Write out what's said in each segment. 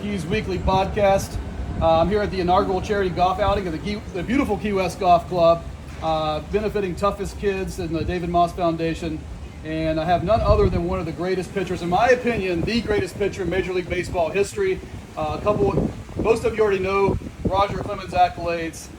Keys Weekly podcast. I'm here at the inaugural charity golf outing of the beautiful Key West Golf Club, benefiting toughest kids in the David Moss Foundation. And I have none other than one of the greatest pitchers, in my opinion, the greatest pitcher in Major League Baseball history. Most of you already know Roger Clemens accolades,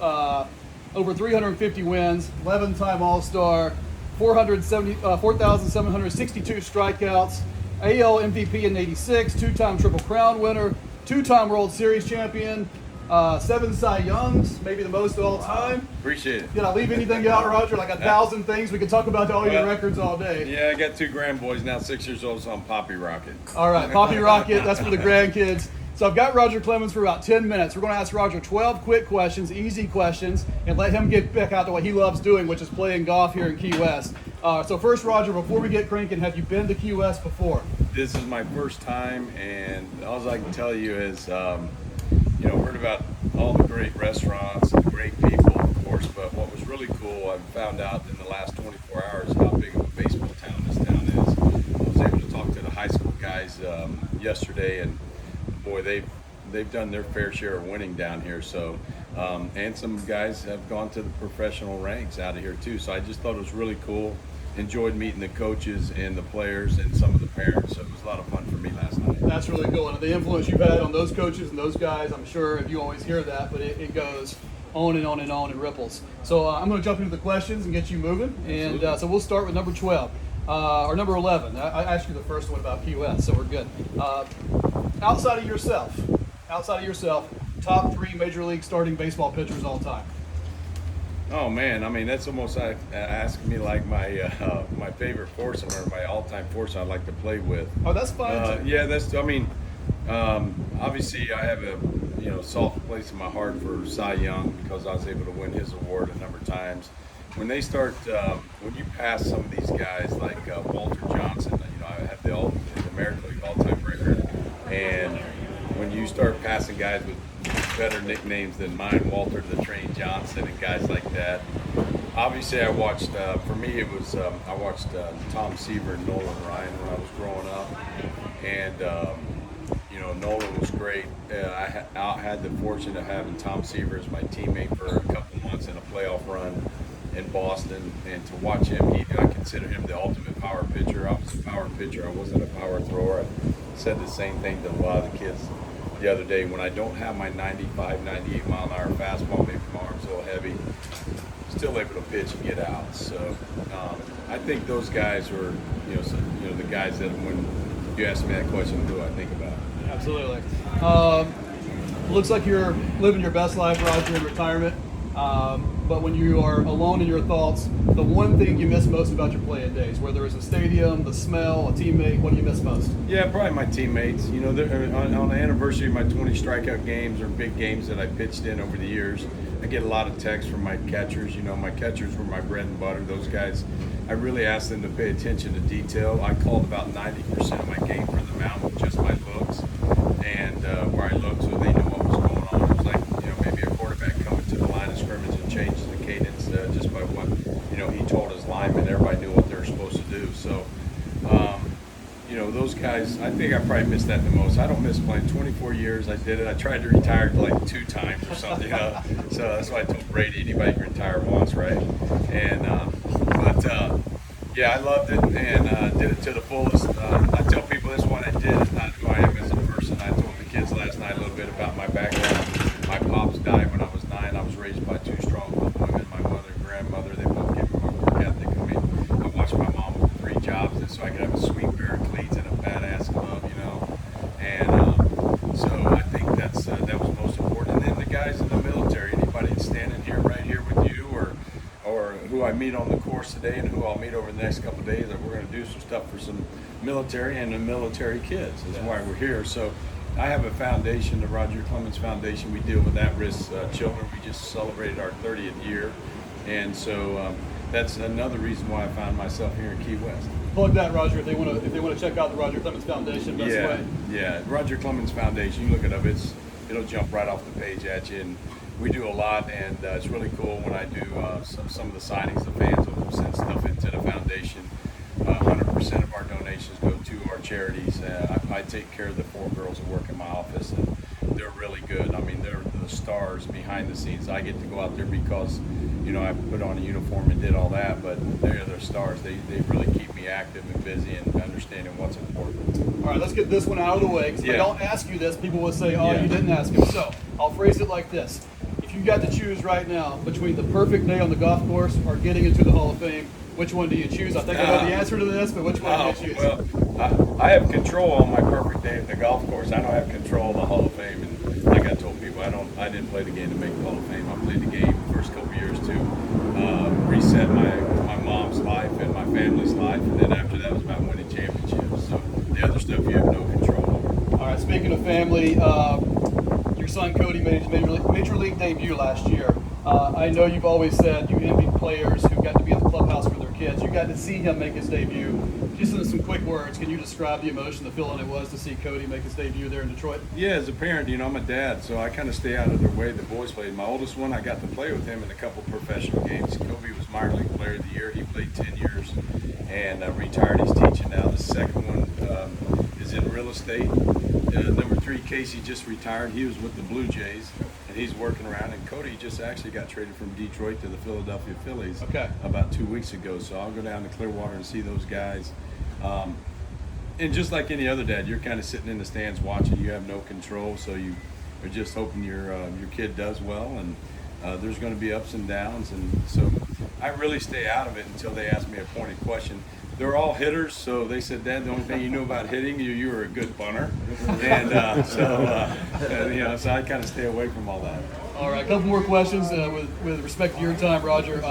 over 350 wins, 11-time All-Star, 4,762 strikeouts, AL MVP in '86, two-time Triple Crown winner, two-time World Series champion, 7 Cy Youngs, maybe the most of all time. Appreciate it. Did I leave anything out, Roger? Like 1,000 things. We could talk about all your records all day. Yeah, I got 2 grandboys now, 6 years old, so I'm Poppy Rocket. All right, Poppy Rocket, that's for the grandkids. So I've got Roger Clemens for about 10 minutes. We're going to ask Roger 12 quick questions, easy questions, and let him get back out to what he loves doing, which is playing golf here in Key West. So first, Roger, before we get cranking, have you been to Key West before? This is my first time, and all I can tell you is, heard about all the great restaurants and great people, of course, but what was really cool, I found out in the last 24 hours how big of a baseball town this town is. I was able to talk to the high school guys yesterday, and boy, they've done their fair share of winning down here. So, and some guys have gone to the professional ranks out of here too. So I just thought it was really cool. Enjoyed meeting the coaches and the players and some of the parents. So it was a lot of fun for me last night. That's really cool. And the influence you've had on those coaches and those guys, I'm sure you always hear that, but it goes on and on and on and ripples. So I'm going to jump into the questions and get you moving. And so we'll start with number 12. Or number 11. I asked you the first one about Key West, so we're good. Outside of yourself, top 3 Major League starting baseball pitchers all time. Oh man, I mean that's almost asking me like my my favorite foursome or my all-time foursome I'd like to play with. Oh, that's fine. Yeah, obviously I have a soft place in my heart for Cy Young because I was able to win his award a number of times. When they start, when you pass some of these guys like Walter Johnson, I have the American League all-time record, and when you start passing guys with better nicknames than mine, Walter the Train Johnson and guys like that. Obviously, I watched. For me, it was I watched Tom Seaver and Nolan Ryan when I was growing up, and Nolan was great. I had the fortune of having Tom Seaver as my teammate for a couple months in a playoff run in Boston, and to watch him, I consider him the ultimate power pitcher. I was a power pitcher. I wasn't a power thrower. I said the same thing to a lot of the kids the other day. When I don't have my 95, 98 mile an hour fastball, maybe my arm's a little heavy, still able to pitch and get out. So I think those guys were, the guys that when you ask me that question, who I think about. Absolutely. Looks like you're living your best life, Roger, in retirement. But when you are alone in your thoughts, the one thing you miss most about your playing days, whether it's a stadium, the smell, a teammate, what do you miss most? Yeah, probably my teammates. On the anniversary of my 20 strikeout games or big games that I pitched in over the years, I get a lot of texts from my catchers. My catchers were my bread and butter. Those guys, I really asked them to pay attention to detail. I called about 90% of my game from the mound with just my looks and where I looked, so they knew what was going on. It was like, maybe a quarterback coming to the line of scrimmage and changes the cadence just by what, he told his linemen. Everybody knew what they were supposed to do. So, those guys, I think I probably missed that the most. I don't miss playing. 24 years I did it. I tried to retire like 2 times or something, So that's why I told Brady, anybody can retire once, right? And, yeah, I loved it and did it to the fullest. I tell people this one I did is not who I am as a person. I told the kids last night a little bit about my background. My pops died when I was 9. I was raised by 2 strong women, my mother and grandmother. They both gave me my work ethic. I watched my mom with 3 jobs so I could have a sweet pair of cleats and a badass glove, And so I think that was most important. And then the guys in the military, anybody that's standing right here with you, or who I meet on the course today and who I'll meet over the next couple of days, that we're going to do some stuff for some military and the military kids. That's why we're here. So I have a foundation, the Roger Clemens Foundation. We deal with at-risk children. We just celebrated our 30th year, and so that's another reason why I found myself here in Key West. Plug that, Roger, if they want to check out the Roger Clemens Foundation. Best way. Yeah, Roger Clemens Foundation. You look it up; it'll jump right off the page at you. And we do a lot, and it's really cool when I do some of the signings. The fans will send stuff into the foundation. 100% of our donations go to our charities. I take care of the 4 girls that work in my office, and the stars behind the scenes. I get to go out there because, you know, I put on a uniform and did all that, but they're the stars. They really keep me active and busy and understanding what's important. All right, let's get this one out of the way, because if I don't ask you this, people will say, oh, Yeah. you didn't ask him. So I'll phrase it like this. If you got to choose right now between the perfect day on the golf course or getting into the Hall of Fame, which one do you choose? I think I know the answer to this, but which one do you choose? Well, I have control on my perfect day at the golf course. I don't have control of the Hall of Fame, and like I told people, I didn't play the game to make the Hall of Fame. I played the game the first couple of years to reset my mom's life and my family's life, and then after that was about winning championships. So the other stuff you have no control over. All right, speaking of family, your son Cody made his major league debut last year. I know you've always said you envied players who got to be at the clubhouse for their kids. You got to see him make his debut. Just in some quick words, can you describe the emotion, the feeling it was to see Cody make his debut there in Detroit? Yeah, as a parent, you know, I'm a dad, so I kind of stay out of their way. The boys played. My oldest one, I got to play with him in a couple professional games. Kobe was minor league player of the year. He played 10 years and retired. He's teaching now. The second one is in real estate. Number 3, Casey, just retired. He was with the Blue Jays, and he's working around. And Cody just actually got traded from Detroit to the Philadelphia Phillies about 2 weeks ago. So I'll go down to Clearwater and see those guys. And just like any other dad, you're kind of sitting in the stands watching. You have no control, so you are just hoping your kid does well. And there's going to be ups and downs, and so I really stay out of it until they ask me a pointed question. They're all hitters, so they said, Dad, the only thing you knew about hitting, you were a good bunter. And so I kind of stay away from all that. All right, a couple more questions with respect to your time, Roger.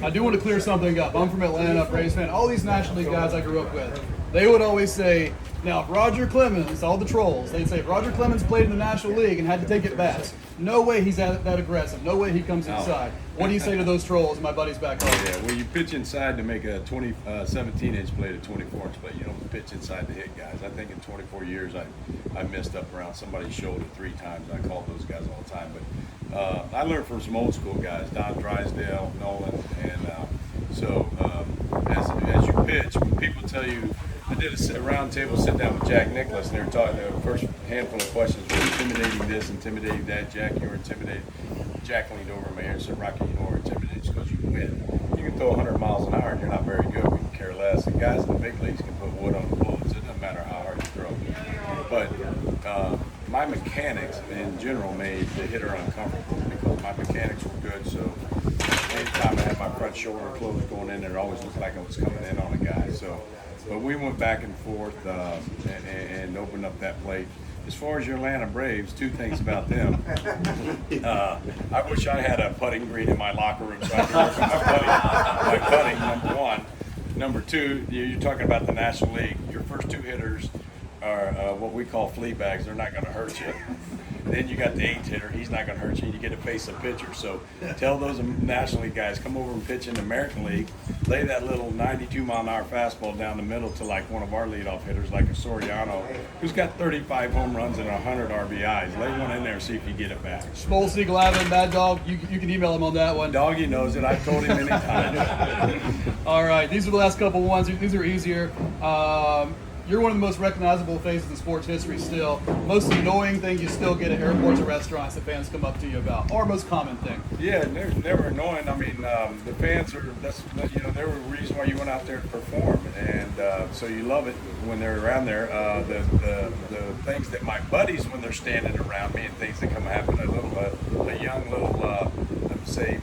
I do want to clear something up. I'm from Atlanta, Braves fan. All these National League guys I grew up with, they would always say, now, if Roger Clemens, all the trolls, they'd say, if Roger Clemens played in the National League and had to take at bats, no way he's that aggressive. No way he comes inside. What do you say to those trolls, my buddies back home? Yeah, well, you pitch inside to make a 17-inch plate, a 24-inch plate. You don't pitch inside to hit guys. I think in 24 years, I messed up around somebody's shoulder 3 times. I called those guys all the time. But I learned from some old school guys, Don Drysdale, Nolan, and as you pitch, when people tell you, I did a round table sit down with Jack Nicklaus, and they were talking. The first handful of questions were intimidating this, intimidating that. Jack, you were intimidated. Jack leaned over me and said, Rocky, you know we're intimidated because you win. You can throw 100 miles an hour and you're not very good. We can care less. And guys in the big leagues can put wood on the bullets. It doesn't matter how hard you throw. But my mechanics in general made the hitter uncomfortable because my mechanics were good. So anytime I had my front shoulder closed going in, it always looked like I was coming in on a guy. But we went back and forth and opened up that plate. As far as your Atlanta Braves, 2 things about them. I wish I had a putting green in my locker room so I could work on my putting, number 1. Number 2, you're talking about the National League. Your first 2 hitters are what we call flea bags. They're not going to hurt you. Then you got the 8th hitter. He's not going to hurt you. You get to face a pitcher. So tell those National League guys, come over and pitch in the American League. Lay that little 92-mile-an-hour fastball down the middle to like one of our leadoff hitters, like a Soriano, who's got 35 home runs and 100 RBIs. Lay one in there and see if you get it back. Smolsey, Glavin, Mad Dog, you can email him on that one. Doggy knows it. I've told him many times. All right, these are the last couple ones. These are easier. You're one of the most recognizable faces in sports history still. Most annoying thing you still get at airports or restaurants that fans come up to you about, or most common thing. Yeah, never annoying. I mean, the fans are, they were the reason why you went out there to perform. And so you love it when they're around there. The things that my buddies, when they're standing around me and things that come happen, a young little, let's say,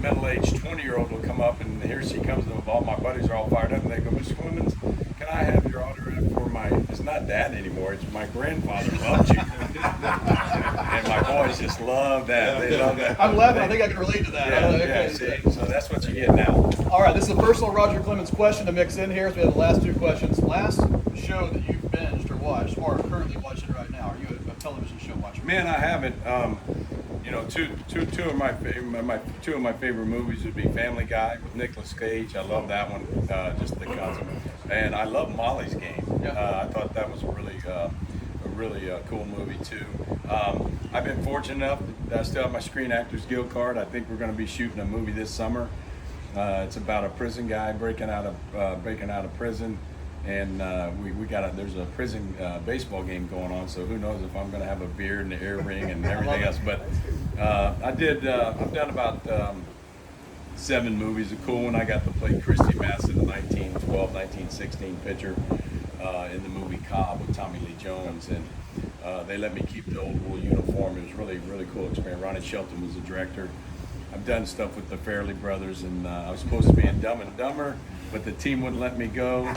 middle-aged 20-year-old will come up, and here she comes, and all my buddies are all fired up, and they go, Mr. Clemens, can I have your autograph for it's not dad anymore, it's my grandfather loved you. And my boys just love that. They love that. I'm laughing, I think I can relate to that. So that's what you get now. All right, this is a personal Roger Clemens question to mix in here. So we have the last 2 questions. Last show that you've binged or watched, or are currently watching right now, are you a television show watcher? Man, I haven't. Two of my favorite movies would be Family Guy with Nicolas Cage. I love that one, just the concept. And I love Molly's Game. I thought that was a really cool movie too. I've been fortunate enough that I still have my Screen Actors Guild card. I think we're going to be shooting a movie this summer. It's about a prison guy breaking out of prison And there's a prison baseball game going on, so who knows if I'm going to have a beard and an earring and everything else. But I've done about 7 movies. A cool one, I got to play Christy Massett, the 1916 pitcher in the movie Cobb with Tommy Lee Jones, and they let me keep the old wool uniform. It was really cool experience. Ronnie Shelton was the director. I've done stuff with the Farrelly brothers, and I was supposed to be in Dumb and Dumber, but the team wouldn't let me go.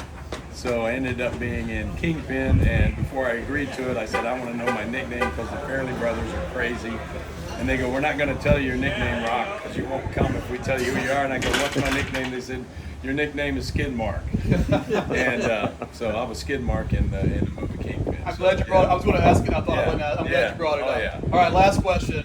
So I ended up being in Kingpin, and before I agreed to it, I said, I want to know my nickname because the Farrelly brothers are crazy. And they go, we're not going to tell you your nickname, Rock, because you won't come if we tell you who you are. And I go, what's my nickname? They said, your nickname is Skid Mark. And so I was Skid Mark in the movie Kingpin. I'm glad you brought it. I was going to ask it. I thought I wouldn't ask. I'm glad you brought it up. Yeah. All right, last question.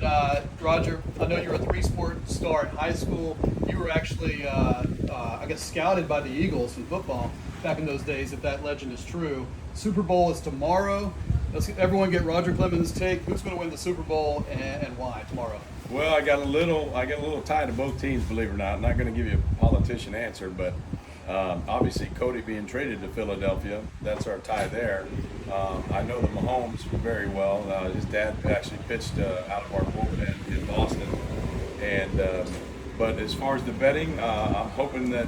Roger, I know you were a 3-sport star in high school. You were actually, I guess, scouted by the Eagles in football back in those days, if that legend is true. Super Bowl is tomorrow. Let's everyone get Roger Clemens' take. Who's going to win the Super Bowl and why tomorrow? Well, I got a little tie to both teams, believe it or not. I'm not going to give you a politician answer, but obviously Cody being traded to Philadelphia, that's our tie there. I know the Mahomes very well. His dad actually pitched out of our bullpen in Boston, and but as far as the betting, I'm hoping that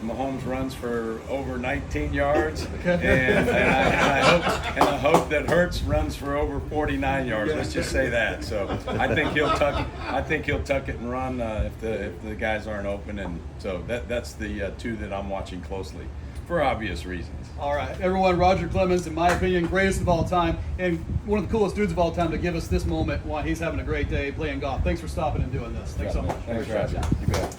Mahomes runs for over 19 yards, and I hope that Hurts runs for over 49 yards. Let's just say that. So I think he'll tuck it and run if the guys aren't open, and so that's the 2 that I'm watching closely for obvious reasons. All right, everyone. Roger Clemens, in my opinion, greatest of all time, and one of the coolest dudes of all time to give us this moment while he's having a great day playing golf. Thanks for stopping and doing this. Thanks so much. Thanks, Roger. You bet.